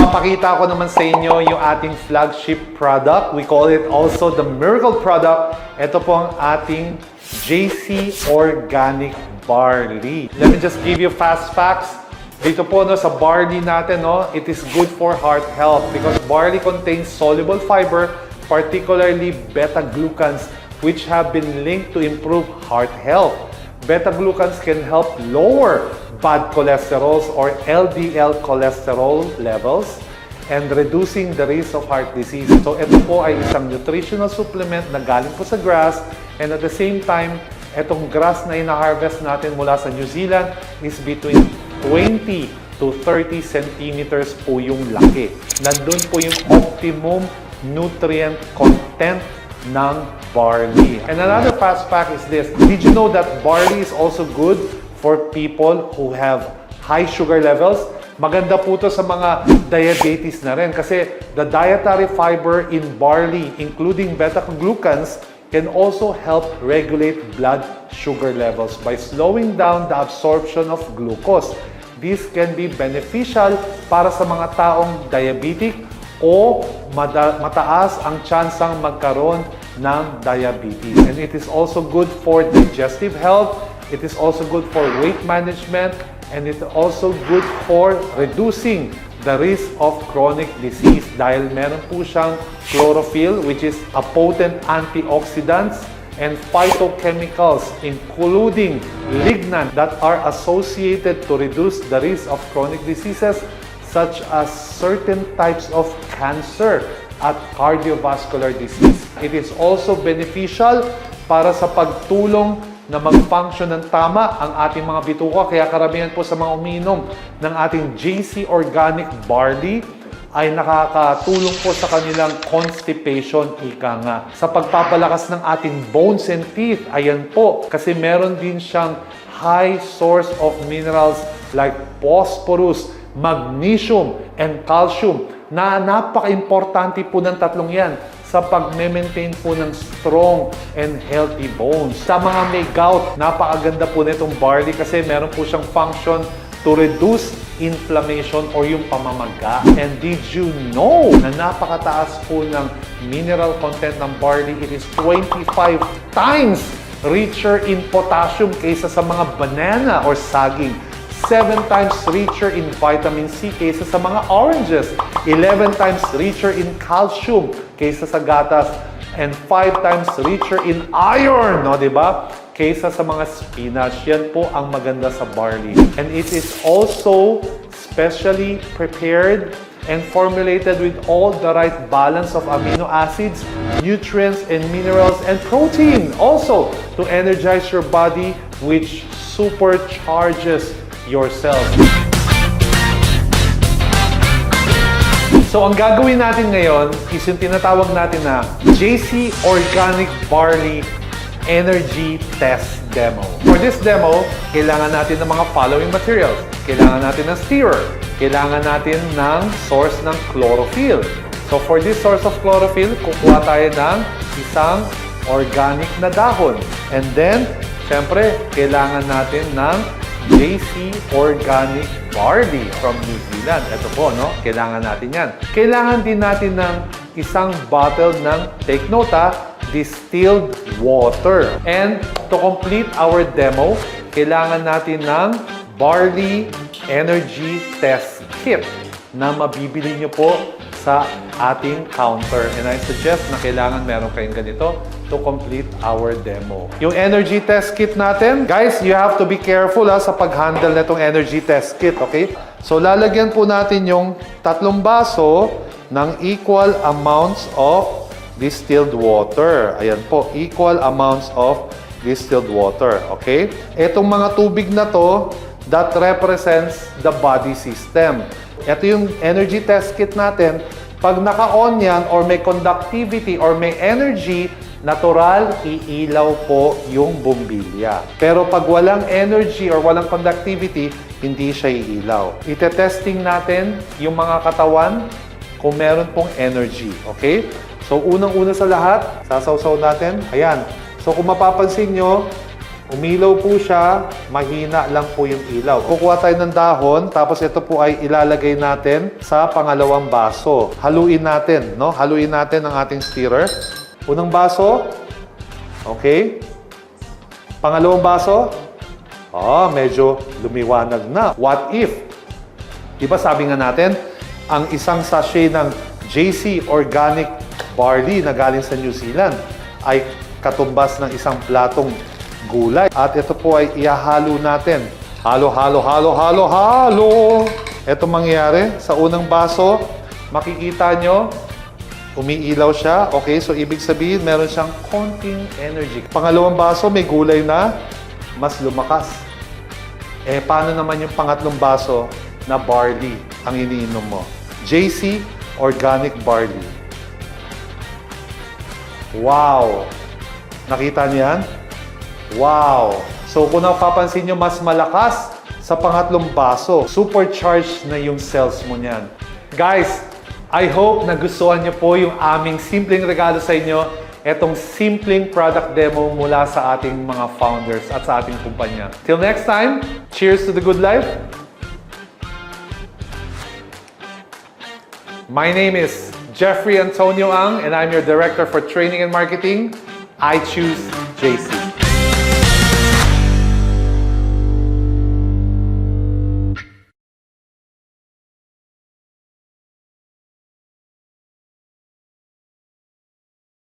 ipapakita ko naman sa inyo yung ating flagship product. We call it also the miracle product. Ito po ang ating JC Organic Barley. Let me just give you fast facts. Dito po no, sa barley natin, no, it is good for heart health because barley contains soluble fiber, particularly beta-glucans, which have been linked to improve heart health. Beta-glucans can help lower bad cholesterol or LDL cholesterol levels and reducing the risk of heart disease. So ito po ay isang nutritional supplement na galing po sa grass, and at the same time, itong grass na ina-harvest natin mula sa New Zealand is between 20 to 30 centimeters po yung laki. Nandun po yung optimum nutrient content ng barley. And another fast fact is this. Did you know that barley is also good for people who have high sugar levels? Maganda po to sa mga diabetes na rin kasi the dietary fiber in barley, including beta-glucans, can also help regulate blood sugar levels by slowing down the absorption of glucose. This can be beneficial para sa mga taong diabetic o mataas ang tsansang magkaroon ng diabetes. And it is also good for digestive health. It is also good for weight management, and it's also good for reducing the risk of chronic disease dahil meron po siyang chlorophyll, which is a potent antioxidants, and phytochemicals including lignan that are associated to reduce the risk of chronic diseases such as certain types of cancer at cardiovascular disease. It is also beneficial para sa pagtulong na mag-function ng tama ang ating mga bituka. Kaya karamihan po sa mga umiinom ng ating JC Organic Barley ay nakakatulong po sa kanilang constipation, ika nga. Sa pagpapalakas ng ating bones and teeth, ayan po. Kasi meron din siyang high source of minerals like phosphorus, magnesium, and calcium na napaka-importante po ng tatlong yan sa pag-maintain po ng strong and healthy bones. Sa mga may gout, napakaganda po nitong barley kasi meron po siyang function to reduce inflammation or yung pamamaga. And did you know na napakataas po ng mineral content ng barley? It is 25 times richer in potassium kaysa sa mga banana or saging. 7 times richer in vitamin C kaysa sa mga oranges. 11 times richer in calcium kaysa sa gatas. And 5 times richer in iron, no, di ba? Kaysa sa mga spinach. Yan po ang maganda sa barley. And it is also specially prepared and formulated with all the right balance of amino acids, nutrients, and minerals, and protein. Also, to energize your body, which supercharges yourself. So, ang gagawin natin ngayon is yung tinatawag natin na JC Organic Barley Energy Test Demo. For this demo, kailangan natin ng mga following materials. Kailangan natin ng stirrer. Kailangan natin ng source ng chlorophyll. So, for this source of chlorophyll, kukuha tayo ng isang organic na dahon. And then, syempre, kailangan natin ng JC Organic Barley from New Zealand. Ito po, no? Kailangan natin yan. Kailangan din natin ng isang bottle ng, take note distilled water. And to complete our demo, kailangan natin ng Barley Energy Test Kit na mabibili nyo po sa ating counter. And I suggest na kailangan meron kayong ganito to complete our demo. Yung energy test kit natin, guys, you have to be careful sa pag-handle na itong energy test kit, okay? So, lalagyan po natin yung 3 baso ng equal amounts of distilled water. Ayan po, equal amounts of distilled water, okay? Itong mga tubig na to, that represents the body system. Ito yung energy test kit natin. Pag naka-on yan or may conductivity or may energy, natural, iilaw po yung bumbilya. Pero pag walang energy or walang conductivity, hindi siya iilaw. Ite-testing natin yung mga katawan kung meron pong energy. Okay? So, unang-una sa lahat, sasawsaw natin. Ayan. So, kung mapapansin nyo, Umilaw po siya, mahina lang po yung ilaw. Kukuha tayo ng dahon, tapos ito po ay ilalagay natin sa pangalawang baso. Haluin natin, no? Haluin natin ang ating stirrer. Unang baso. Okay. Pangalawang baso. Medyo lumiwanag na. What if? Diba sabi nga natin, ang isang sachet ng JC Organic Barley na galing sa New Zealand ay katumbas ng isang platong gulay. At ito po ay ihahalo natin. Halo, halo, halo, halo, halo. Ito mangyayari sa unang baso. Makikita nyo, umiilaw siya. Okay, so ibig sabihin, meron siyang konting energy. Pangalawang baso, may gulay na mas lumakas. Paano naman yung pangatlong baso na barley ang iniinom mo? JC Organic Barley. Wow! Nakita niyo yan? Wow! So kung napapansin nyo, mas malakas sa pangatlong baso. Supercharged na yung cells mo niyan. Guys, I hope nagustuhan nyo po yung aming simpleng regalo sa inyo. Etong simpleng product demo mula sa ating mga founders at sa ating kumpanya. Till next time, cheers to the good life! My name is Jeffrey Antonio Ang and I'm your Director for Training and Marketing. I choose JC.